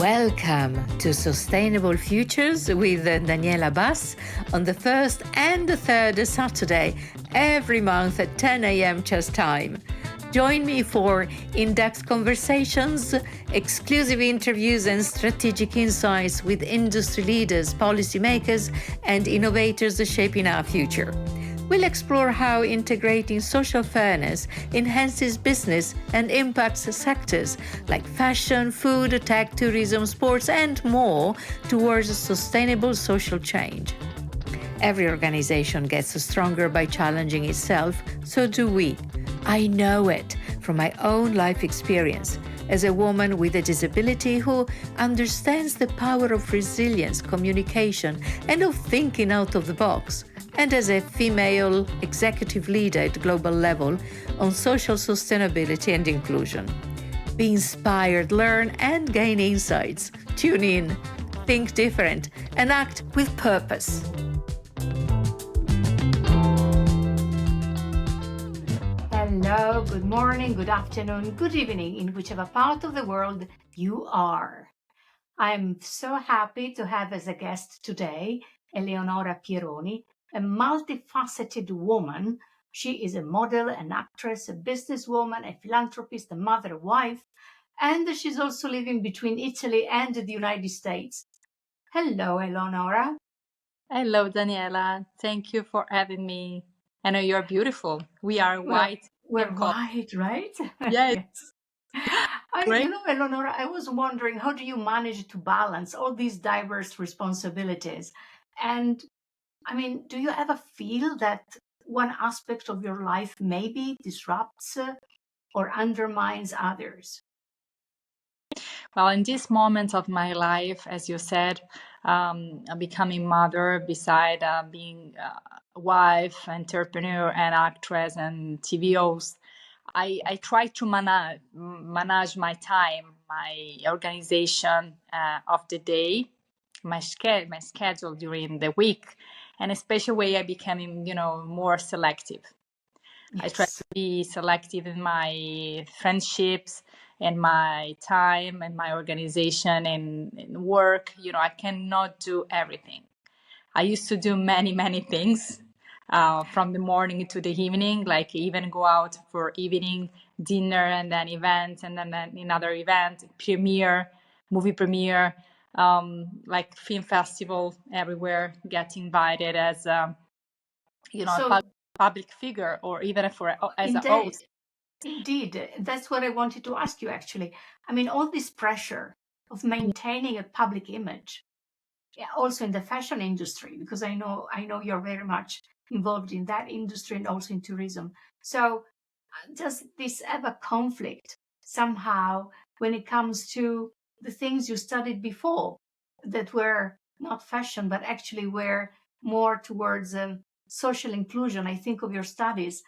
Welcome to Sustainable Futures with Daniela Bas on the first and the third Saturday every month at 10 a.m. Czech time. Join me for in-depth conversations, exclusive interviews and strategic insights with industry leaders, policymakers and innovators shaping our future. We'll explore how integrating social fairness enhances business and impacts sectors like fashion, food, tech, tourism, sports, and more towards a sustainable social change. Every organization gets stronger by challenging itself, so do we. I know it from my own life experience as a woman with a disability who understands the power of resilience, communication, and of thinking out of the box, and as a female executive leader at global level on social sustainability and inclusion. Be inspired, learn, and gain insights. Tune in, think different, and act with purpose. Hello, good morning, good afternoon, good evening, in whichever part of the world you are. I'm so happy to have as a guest today Eleonora Pieroni, a multifaceted woman. She is a model, an actress, a businesswoman, a philanthropist, a mother, a wife, and she's also living between Italy and the United States. Hello, Eleonora. Hello, Daniela. Thank you for having me. I know you're beautiful. We are white. We're white, right? Yes. You know, Eleonora, I was wondering, how do you manage to balance all these diverse responsibilities? And I mean, do you ever feel that one aspect of your life maybe disrupts or undermines others? Well, in this moment of my life, as you said, becoming mother beside being a wife, entrepreneur, and actress and TV host, I try to manage my time, my organization of the day, my schedule during the week, and especially way I becoming, more selective. Yes. I try to be selective in my friendships and my time and my organization and work. I cannot do everything. I used to do many things from the morning to the evening, like even go out for evening dinner and then events and then another event, movie premiere, like film festival everywhere, get invited as, public figure or even as a host. Indeed, that's what I wanted to ask you, actually. I mean, all this pressure of maintaining a public image, also in the fashion industry, because I know you're very much involved in that industry and also in tourism. So does this have a conflict somehow when it comes to the things you studied before that were not fashion, but actually were more towards social inclusion? I think of your studies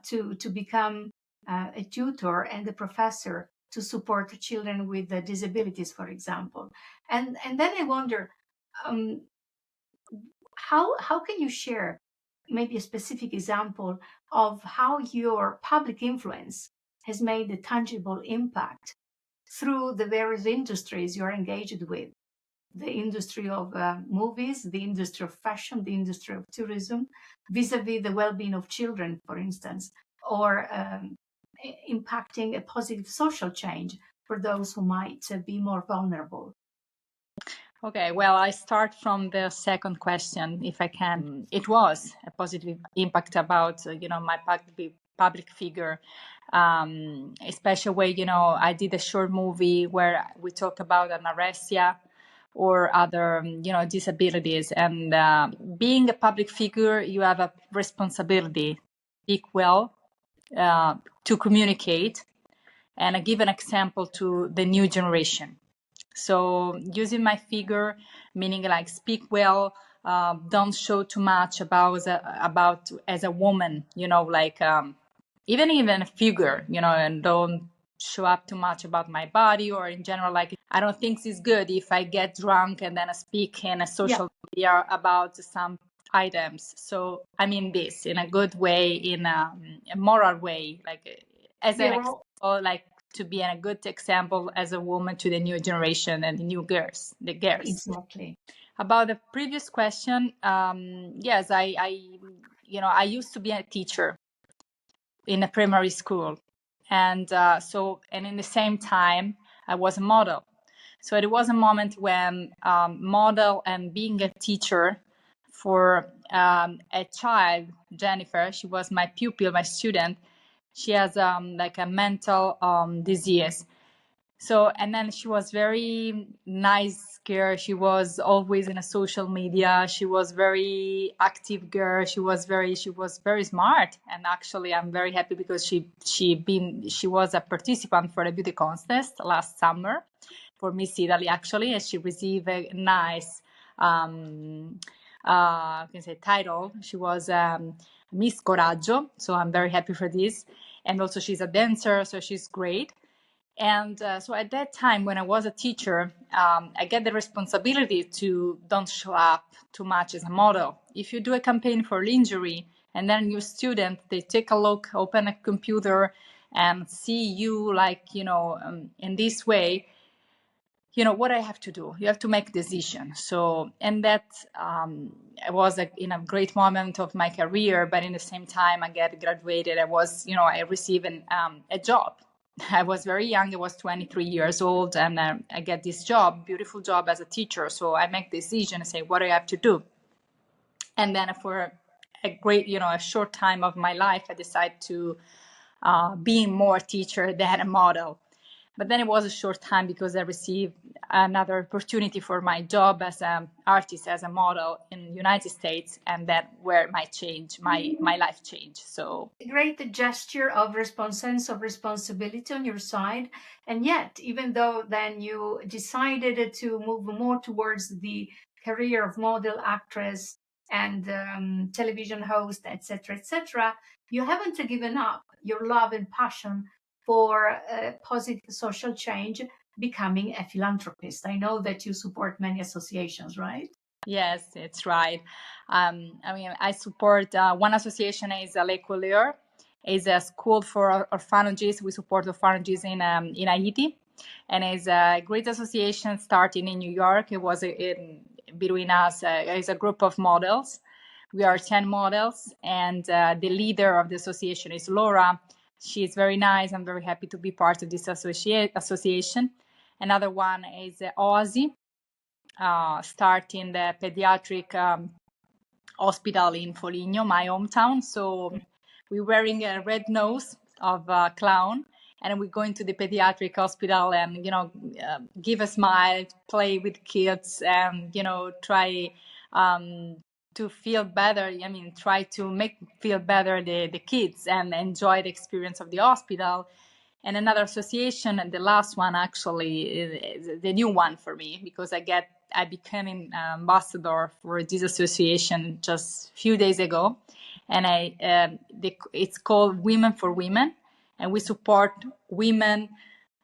to become a tutor and a professor to support children with disabilities, for example. And then I wonder, how can you share maybe a specific example of how your public influence has made a tangible impact through the various industries you're engaged with? The industry of movies, the industry of fashion, the industry of tourism, vis-a-vis the well-being of children, for instance, or impacting a positive social change for those who might be more vulnerable. Okay, well, I start from the second question, if I can. It was a positive impact about, my public figure, especially where, I did a short movie where we talk about anorexia or other, disabilities. And being a public figure, you have a responsibility to speak well, to communicate, and I give an example to the new generation. So using my figure, meaning like speak well, don't show too much about as a woman, like even a figure, and don't show up too much about my body or in general, like I don't think it's good if I get drunk and then I speak in a social media about some items. So I mean this in a good way, in a moral way, like as an example, like to be a good example as a woman to the new generation and the new girls, the girls. Exactly. About the previous question, yes, I used to be a teacher in a primary school, and and in the same time I was a model. So it was a moment when model and being a teacher for a child, Jennifer, she was my pupil, my student. She has like a mental disease. So, and then she was very nice girl. She was always in a social media. She was very active girl. She was very smart. And actually, I'm very happy because she was a participant for a beauty contest last summer for Miss Italy, actually, and she received a nice can say title. She was Miss Coraggio, so I'm very happy for this. And also, she's a dancer, so she's great. And so at that time, when I was a teacher, I get the responsibility to don't show up too much as a model. If you do a campaign for lingerie and then your student, they take a look, open a computer and see you like, in this way, what I have to do. You have to make a decision. So, and that was in a great moment of my career, but in the same time, I get graduated. I received a job. I was very young. I was 23 years old, and I get this job, beautiful job as a teacher. So I make decision and say what I have to do. And then for a short time of my life, I decide to be more teacher than a model. But then it was a short time because I received another opportunity for my job as an artist, as a model in the United States, and that where my life changed. So great gesture of sense of responsibility on your side, and yet, even though then you decided to move more towards the career of model, actress, and television host, etc., etc., you haven't given up your love and passion for positive social change, becoming a philanthropist. I know that you support many associations, right? yes, it's right. I support one association is Les Couleurs, is a school for orphanages. We support orphanages in Haiti, and it's a great association starting in New York. It was between us. It's a group of models. We are 10 models, and the leader of the association is Laura. She is very nice. I'm very happy to be part of this association. Another one is OASI, starting the pediatric hospital in Foligno, my hometown. So we're wearing a red nose of a clown, and we're going to the pediatric hospital and give a smile, play with kids, and try to feel better. Try to make feel better the kids and enjoy the experience of the hospital. And another association, and the last one actually is the new one for me, because I became an ambassador for this association just a few days ago, and it's called Women for Women, and we support women.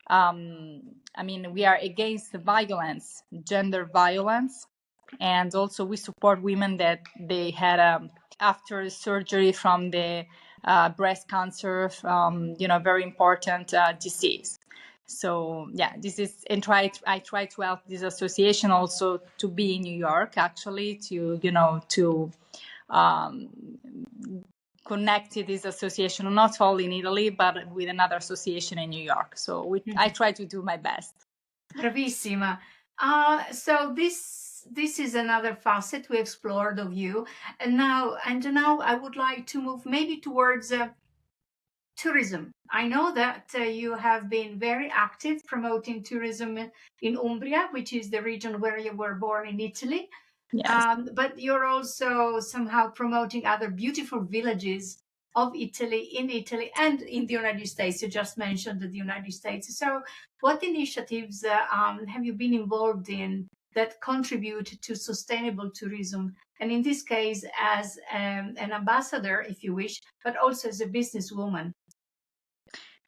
We are against violence, gender violence, and also we support women that they had after surgery from the breast cancer, very important disease. So yeah, this is, and I try to help this association also to be in New York, actually, to connect to this association not only in Italy but with another association in New York. So I try to do my best. Bravissima. So this is another facet we explored of you, and now I would like to move maybe towards tourism. I know that you have been very active promoting tourism in Umbria, which is the region where you were born in Italy. Yes. But you're also somehow promoting other beautiful villages of Italy, in Italy, and in the United States. You just mentioned the United States. So, what initiatives have you been involved in that contribute to sustainable tourism? And in this case, as an ambassador, if you wish, but also as a businesswoman.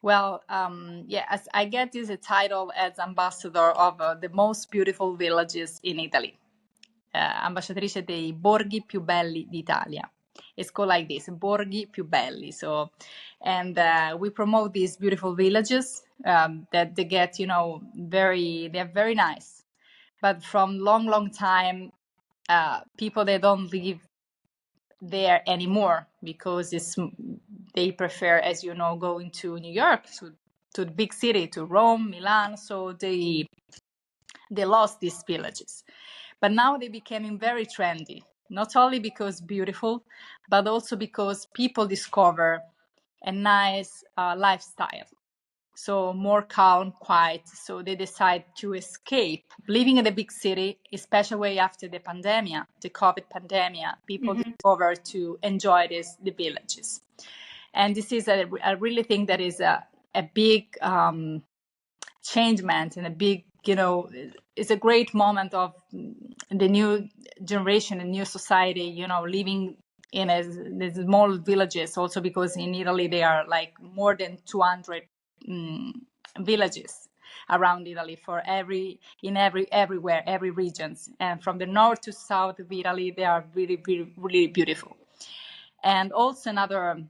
Well, as I get this title as ambassador of the most beautiful villages in Italy, ambasciatrice dei borghi più belli d'Italia. It's called like this, Borghi più belli. So, and we promote these beautiful villages that they get, they're very nice. But from long time, people, they don't live there anymore because they prefer, as you know, going to New York, to the big city, to Rome, Milan. So they lost these villages. But now they're becoming very trendy, not only because beautiful, but also because people discover a nice lifestyle. So more calm, quiet. So they decide to escape living in the big city, especially after the pandemic, the COVID pandemic. People discover to enjoy the villages. And this is I really think that is a big changement and a big, it's a great moment of the new generation and new society, living in the small villages, also because in Italy there are like more than 200 villages around Italy everywhere, every regions. And from the north to south of Italy, they are really, really, really beautiful. And also another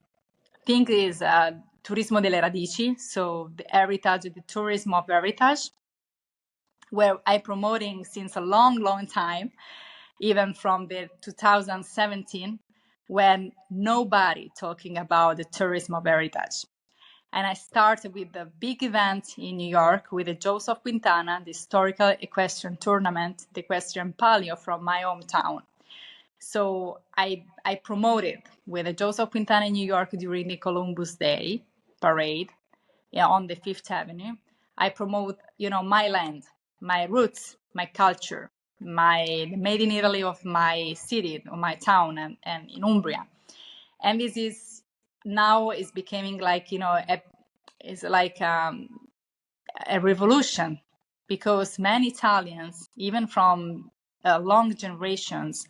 thing is Turismo delle Radici, so the heritage, the tourism of heritage, where I'm promoting since a long, long time, even from the 2017, when nobody talking about the tourism of heritage. And I started with the big event in New York with the Joseph Quintana, the historical equestrian tournament, the equestrian palio from my hometown. So I promoted with the Joseph Quintana in New York during the Columbus Day parade, on the Fifth Avenue. I promote, my land, my roots, my culture, the made in Italy of my city, of my town, and in Umbria. And this is now is becoming like, it's like a revolution, because many Italians, even from long generations,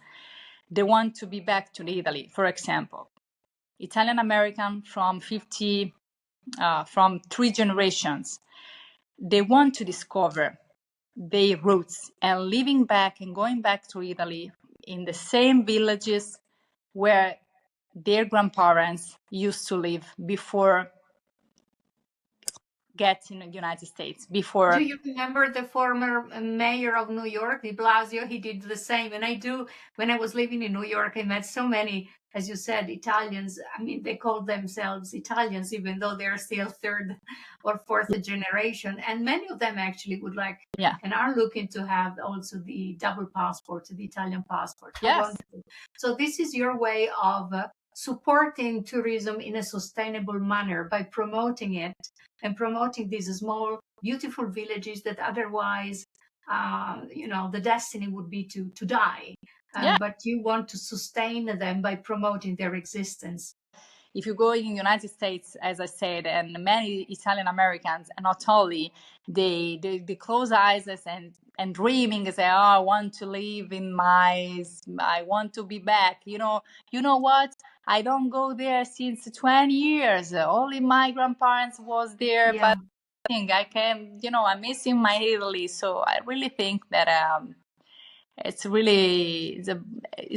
they want to be back to Italy. For example, Italian American from 3 generations, they want to discover their roots and living back and going back to Italy in the same villages where their grandparents used to live before getting the United States. Before. Do you remember the former mayor of New York, de Blasio? He did the same. And I do, when I was living in New York, I met so many, as you said, Italians. I mean, they call themselves Italians, even though they're still 3rd or 4th generation. And many of them actually would like and are looking to have also the double passport, the Italian passport. Yes. So this is your way of supporting tourism in a sustainable manner by promoting it and promoting these small, beautiful villages that otherwise, the destiny would be to die. But you want to sustain them by promoting their existence. If you go in the United States, as I said, and many Italian Americans, and not only, they close eyes and dreaming and say, oh, I want to live I want to be back. You know what? I don't go there since 20 years. Only my grandparents was there, but I think I can, I'm missing my Italy. So I really think that it's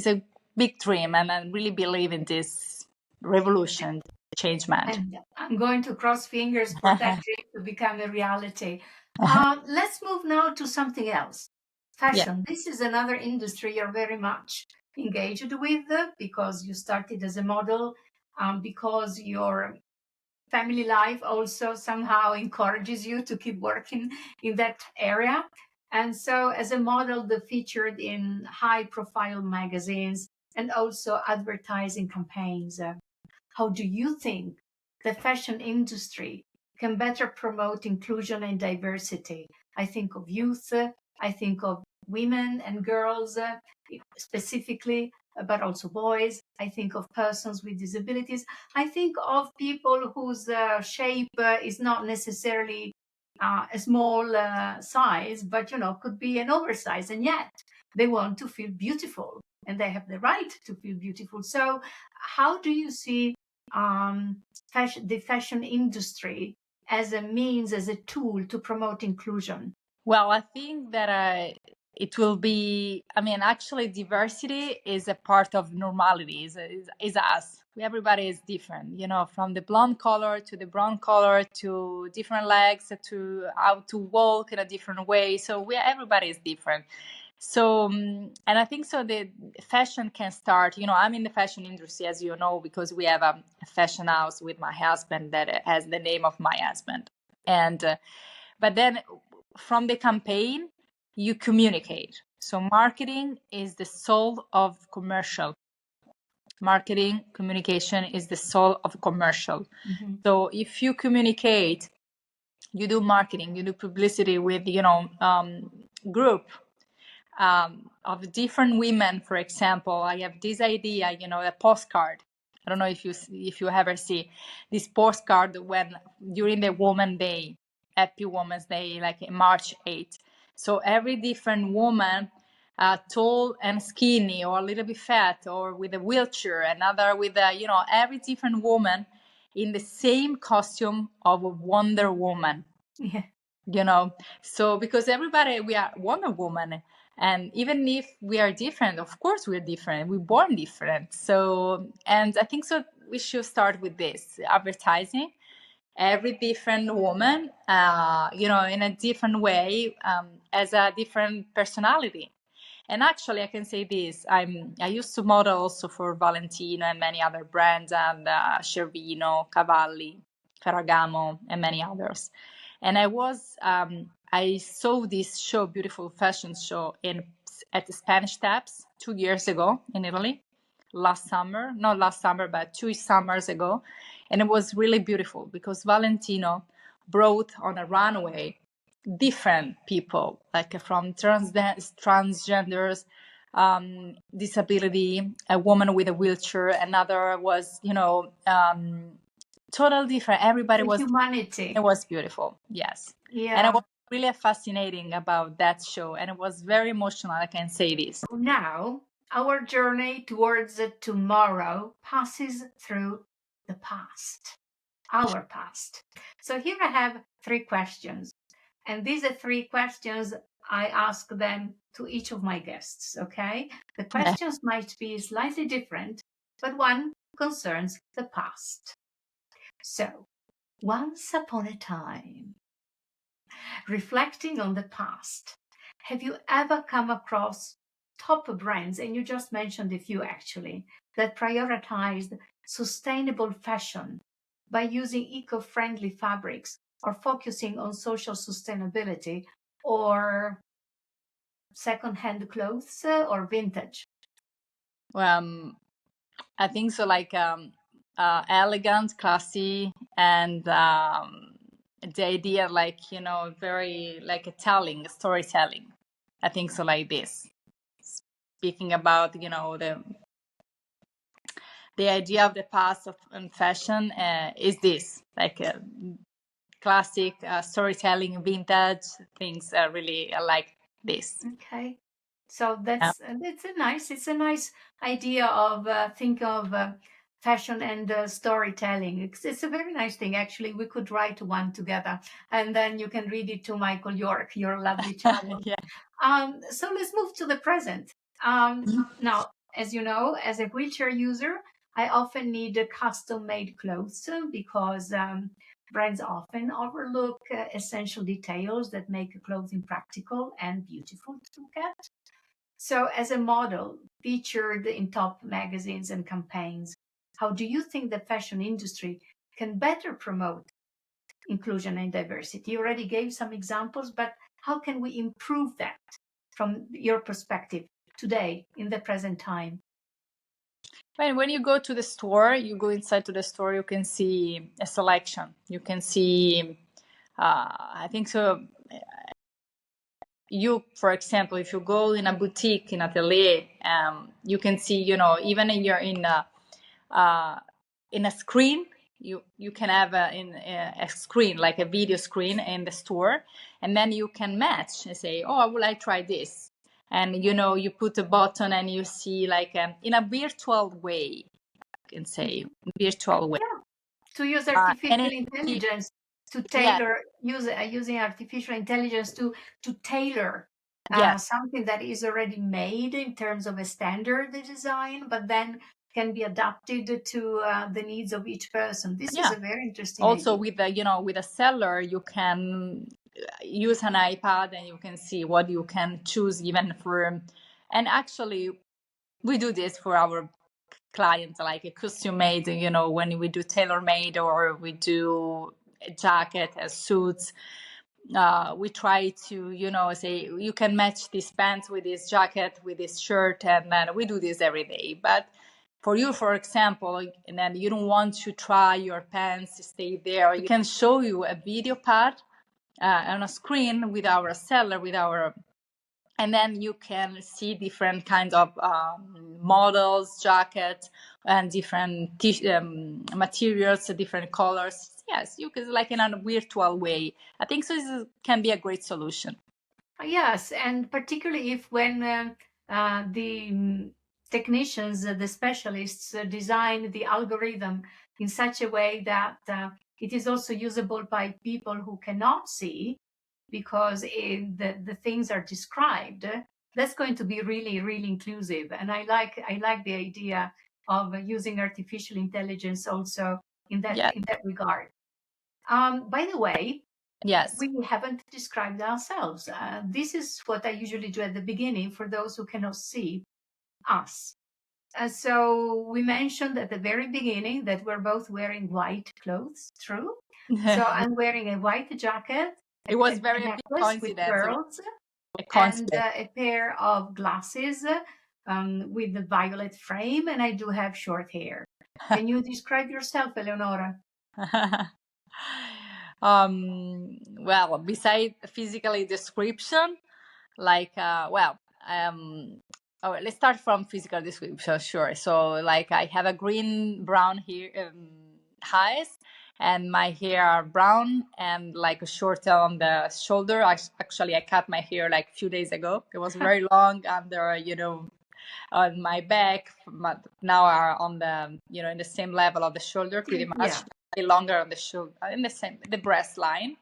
a big dream, and I really believe in this revolution, changement. And I'm going to cross fingers for that dream to become a reality. Let's move now to something else. Fashion. This is another industry you're very much engaged with because you started as a model, because your family life also somehow encourages you to keep working in that area. And so as a model, they're featured in high profile magazines and also advertising campaigns. How do you think the fashion industry can better promote inclusion and diversity? I think of youth, I think of women and girls specifically, but also boys. I think of persons with disabilities. I think of people whose shape is not necessarily a small size, but could be an oversized, and yet they want to feel beautiful and they have the right to feel beautiful. So how do you see the fashion industry as a means, as a tool to promote inclusion? Well, I think that it will be, I mean, actually diversity is a part of normality, is us. Everybody is different, you know, from the blonde color to the brown color to different legs to how to walk in a different way. So everybody is different. So and I think so the fashion can start, you know, I'm in the fashion industry, as you know, because we have a fashion house with my husband that has the name of my husband. And but then from the campaign you communicate. So marketing is the soul of commercial. Marketing communication is the soul of commercial. So if you communicate, you do marketing, you do publicity with, you know, group of different women. For example, I have this idea, you know, a postcard. I don't know if you ever see this postcard when during the Woman Day, Happy Women's Day, like March 8th. So every different woman, tall and skinny, or a little bit fat, or with a wheelchair, another with a, you know, every different woman in the same costume of a Wonder Woman. Yeah. You know, so because everybody, we are Wonder Woman, and even if we are different, of course we're different, we're born different. So, and I think so we should start with this advertising every different woman, you know, in a different way, as a different personality. And actually, I can say this: I used to model also for Valentino and many other brands, and Cervino, Cavalli, Ferragamo, and many others. And I saw this show, beautiful fashion show, at the Spanish Steps 2 years ago in Italy, last summer, not last summer, but 2 summers ago. And it was really beautiful because Valentino brought on a runway different people, like from transgenders, disability, a woman with a wheelchair, another was, you know, totally different. Everybody The was humanity. It was beautiful, yes. Yeah. And it was really fascinating about that show, and it was very emotional, I can say this. Now, our journey towards tomorrow passes through the past, our past. So here I have 3 questions, and these are 3 questions I ask them to each of my guests, okay? The questions might be slightly different, but one concerns the past. So, once upon a time, reflecting on the past, have you ever come across top brands, and you just mentioned a few actually, that prioritized sustainable fashion by using eco-friendly fabrics or focusing on social sustainability or second-hand clothes or vintage? I think so, like elegant, classy, and the idea, like, you know, very like a storytelling. I think so, like this. Speaking about, you know, the idea of the past of fashion is this, like classic storytelling, vintage things. Really, I like this. Okay, so that's it's a nice idea of think of fashion and storytelling. It's a very nice thing. Actually, we could write one together, and then you can read it to Michael York, your lovely child. Yeah. So let's move to the present. Now, as you know, as a wheelchair user, I often need custom-made clothes because brands often overlook essential details that make clothing practical and beautiful to look at. So, as a model featured in top magazines and campaigns, how do you think the fashion industry can better promote inclusion and diversity? You already gave some examples, but how can we improve that from your perspective today in the present time? When you go to the store, you go inside to the store, you can see a selection. You can see, I think so. You, for example, if you go in a boutique, in atelier, you can see, you know, even in your in a screen, you can have a screen, like a video screen in the store, and then you can match and say, oh, will I try this? And, you know, you put a button and you see, like, in a virtual way, I can say, virtual way. Yeah. To use And artificial it, intelligence to yeah, tailor, using artificial intelligence to tailor Yes. something that is already made in terms of a standard design, but then can be adapted to the needs of each person. This is Yeah. a very interesting Also idea. with the, with a seller, you can use an iPad and you can see what you can choose even for, and actually we do this for our clients, like a custom made, when we do tailor made or we do a jacket, a suits, we try to, say you can match these pants with this jacket, with this shirt, and then we do this every day. But for you, for example, and then you don't want to try your pants to stay there, we can show you a video part on a screen with our seller, and then you can see different kinds of models, jackets, and different materials, different colors. Yes, you can, like in a virtual way. I think so. This can be a great solution. Yes, and particularly if when the technicians, the specialists design the algorithm in such a way that it is also usable by people who cannot see, because the things are described, that's going to be really, really inclusive. And I like the idea of using artificial intelligence also in Yes. that regard. By the way, Yes. we haven't described ourselves. This is what I usually do at the beginning for those who cannot see us. So we mentioned at the very beginning that we're both wearing white clothes, true? So I'm wearing a white jacket, It was a very a big necklace with coincidence. It was pearls, a and coincidence. a pair of glasses with the violet frame, and I do have short hair. Can you describe yourself, Eleonora? Well, beside physically description, like oh, let's start from physical description. Sure. So like I have a green brown hair, eyes, and my hair are brown and like a short on the shoulder. Actually, I cut my hair like a few days ago. It was very long under, on my back, but now are on the, in the same level of the shoulder, pretty much. Yeah. Longer on the shoulder, in the breast line,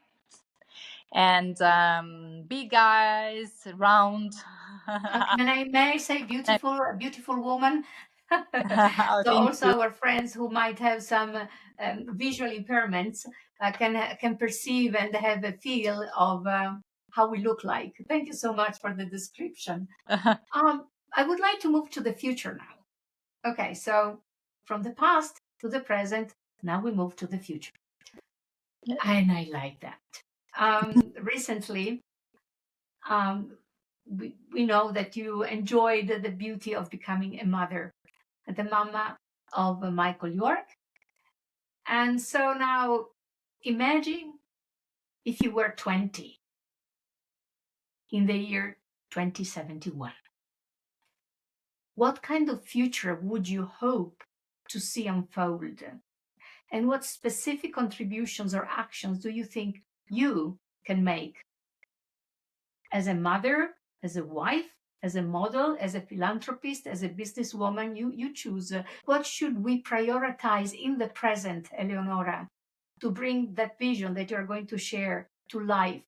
and big eyes, round. May I say beautiful woman? Oh, So thank also you. our friends who might have some visual impairments can perceive and have a feel of how we look like. Thank you so much for the description. I would like to move to the future now. Okay, so from the past to the present, now we move to the future. And I like that. Recently, we know that you enjoyed the beauty of becoming a mother, the mama of Michael York. And so now imagine if you were 20 in the year 2071. What kind of future would you hope to see unfold? And what specific contributions or actions do you think you can make as a mother, as a wife, as a model, as a philanthropist, as a businesswoman? You choose. What should we prioritize in the present, Eleonora, to bring that vision that you're going to share to life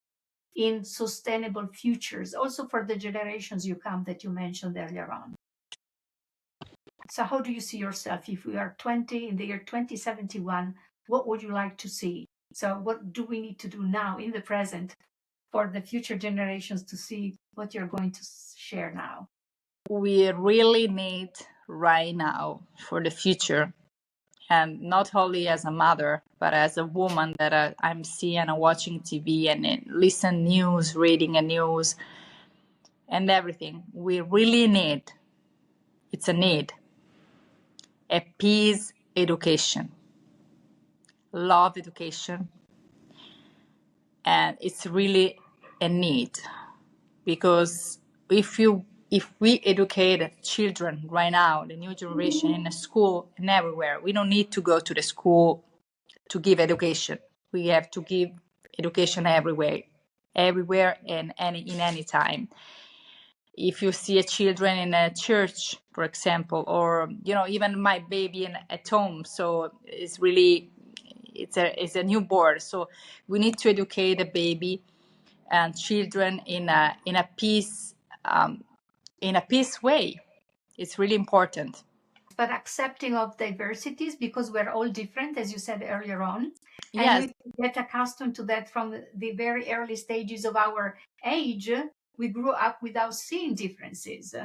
in sustainable futures, also for the generations you come that you mentioned earlier on? So how do you see yourself if we are 20 in the year 2071? What would you like to see? So what do we need to do now in the present for the future generations to see what you're going to share now? We really need right now for the future, and not only as a mother, but as a woman that I'm seeing and watching TV and listen news, reading a news, and everything. We really need. It's a need. A peace education, love education, and it's really a need, because if we educate children right now, the new generation, in a school and everywhere, we don't need to go to the school to give education. We have to give education everywhere and in any time. If you see a children in a church, for example, or even my baby at home, so it's really, it's a newborn, so we need to educate the baby and children in a peace way. It's really important. But accepting of diversities, because we're all different, as you said earlier on. Yes. And we get accustomed to that from the very early stages of our age. We grew up without seeing differences,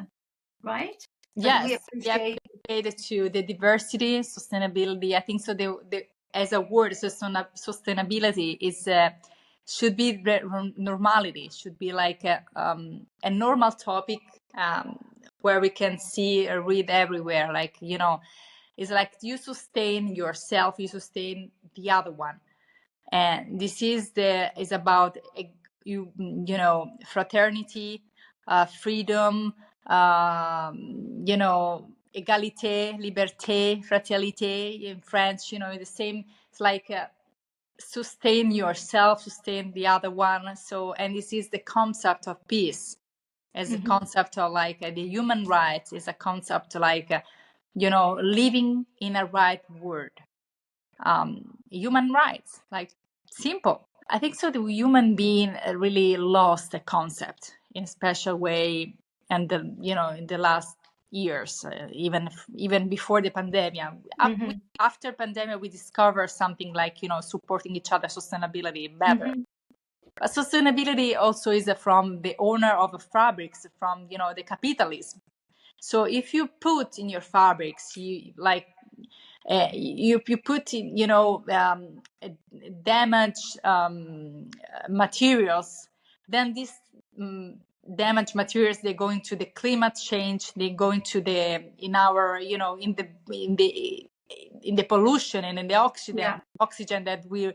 right? But we Yes, appreciate related to the diversity, sustainability. I think so. As a word, sustainability is should be normality. Should be like a normal topic where we can see or read everywhere. Like, it's like you sustain yourself, you sustain the other one, and this is about fraternity, freedom, égalité, liberté, fraternité in French. The same. It's like sustain yourself, sustain the other one. So, and this is the concept of peace, as a concept of like the human rights, is a concept like living in a right world. Human rights, like simple. I think so. The human being really lost the concept in a special way, and in the last years, even before the pandemic. After pandemic, we discovered something like supporting each other, sustainability better. But sustainability also is from the owner of the fabrics, from the capitalism. So if you put in your fabrics, you put in damaged materials, then these damaged materials, they go into the climate change, they go into the in the pollution and in the oxygen that we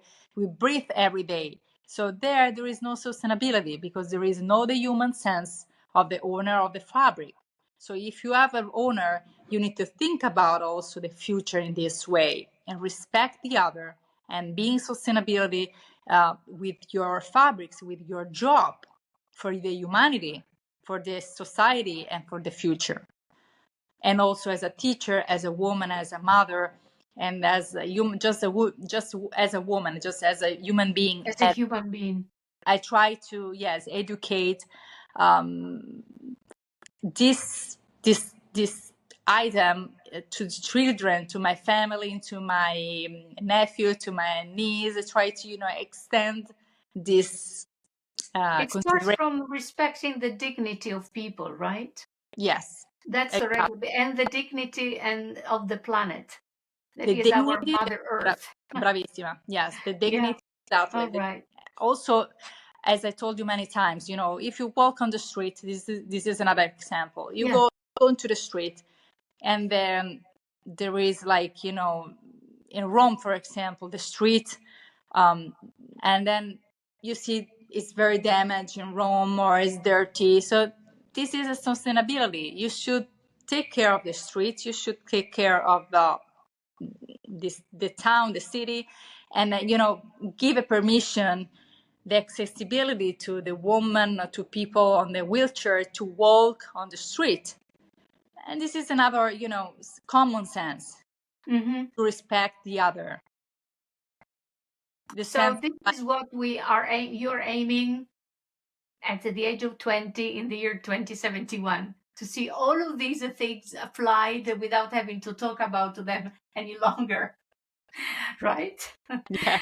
breathe every day. So there is no sustainability, because there is no the human sense of the owner of the fabric. So if you have an owner, you need to think about also the future in this way and respect the other, and being sustainability with your fabrics, with your job, for the humanity, for the society, and for the future. And also as a teacher, as a woman, as a mother, and as a human, just as a woman, just as a human being. As a human being, I try to educate this item to children, to my family, to my nephew, to my niece. I try to extend this. It starts from respecting the dignity of people, right? Yes, that's exactly. And the dignity and of the planet. That The is our dignity, Mother Earth. bravissima. Yes, the dignity. Exactly. All right. Also, as I told you many times, if you walk on the street, this is another example. You go into the street, and then there is like in Rome, for example, the street, and then you see it's very damaged in Rome, or it's dirty. So this is a sustainability. You should take care of the streets. You should take care of the town, the city, and give a permission, the accessibility to the woman or to people on the wheelchair to walk on the street. And this is another common sense, to respect the other. So this is what we are you're aiming at the age of 20 in the year 2071, to see all of these things applied without having to talk about them any longer. Right? Yeah.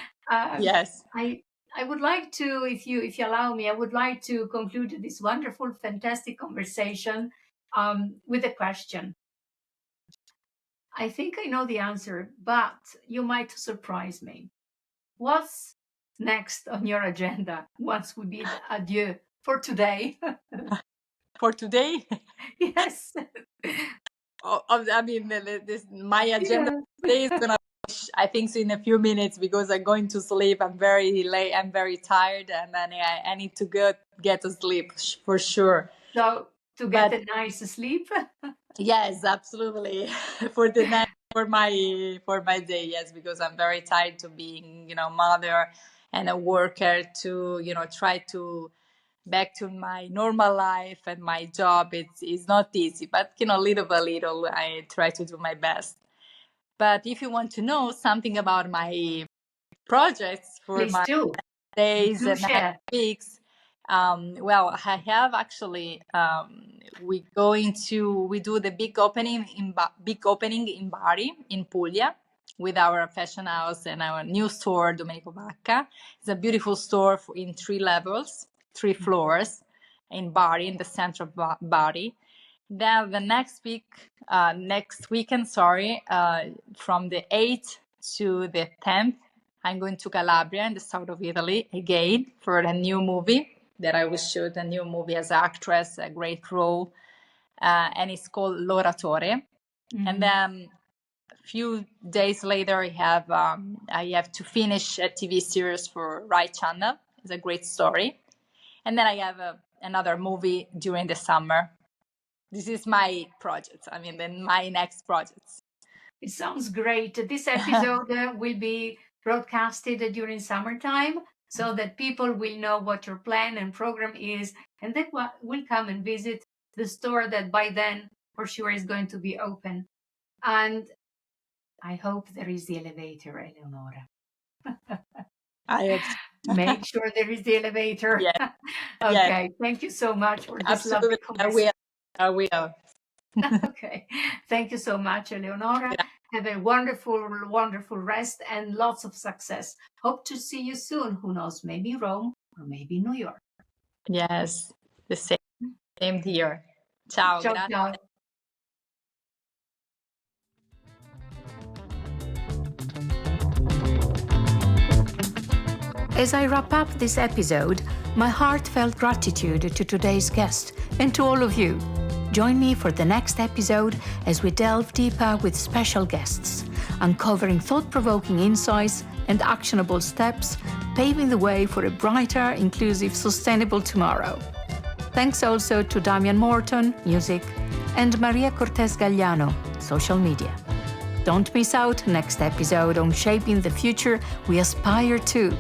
Yes. I would like to, if you allow me, I would like to conclude this wonderful, fantastic conversation with a question. I think I know the answer, but you might surprise me. What's next on your agenda once we bid adieu for today? For today? Yes. I mean, my agenda today is gonna be, I think so, in a few minutes, because I'm going to sleep. I'm very late. I'm very tired, and then I need to get to sleep for sure. So to get a nice sleep. Yes, absolutely. For the night, for my day, yes, because I'm very tired to being mother and a worker, to try to back to my normal life and my job. It's not easy, but little by little I try to do my best. But if you want to know something about my projects for Please my do. days and share. weeks, Well, I have actually. We do the big opening in Bari, in Puglia, with our fashion house and our new store, Domenico Vacca. It's a beautiful store in 3 levels, 3 floors, in Bari, in the center of Bari. Then the next weekend, from the 8th to the 10th, I'm going to Calabria in the south of Italy again for a new movie that I will shoot, a new movie as actress, a great role, and it's called L'Oratore. And then a few days later, I have to finish a TV series for Rai Channel. It's a great story. And then I have another movie during the summer. This is my project. My next projects. It sounds great. This episode will be broadcasted during summertime so that people will know what your plan and program is, and then will come and visit the store that by then for sure is going to be open. And I hope there is the elevator, Eleonora. I hope so. Make sure there is the elevator. Yeah. Okay. Yeah. Thank you so much for this lovely conversation. I will. Okay. Thank you so much, Eleonora. Yeah. Have a wonderful, wonderful rest and lots of success. Hope to see you soon. Who knows? Maybe Rome or maybe New York. Yes. The same here. Ciao. Ciao, ciao. As I wrap up this episode, my heartfelt gratitude to today's guest and to all of you. Join me for the next episode as we delve deeper with special guests, uncovering thought-provoking insights and actionable steps, paving the way for a brighter, inclusive, sustainable tomorrow. Thanks also to Damian Morton, music, and Maria Cortez Gagliano, social media. Don't miss out next episode on shaping the future we aspire to.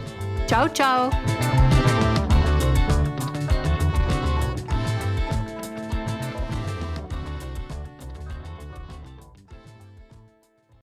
Ciao, ciao!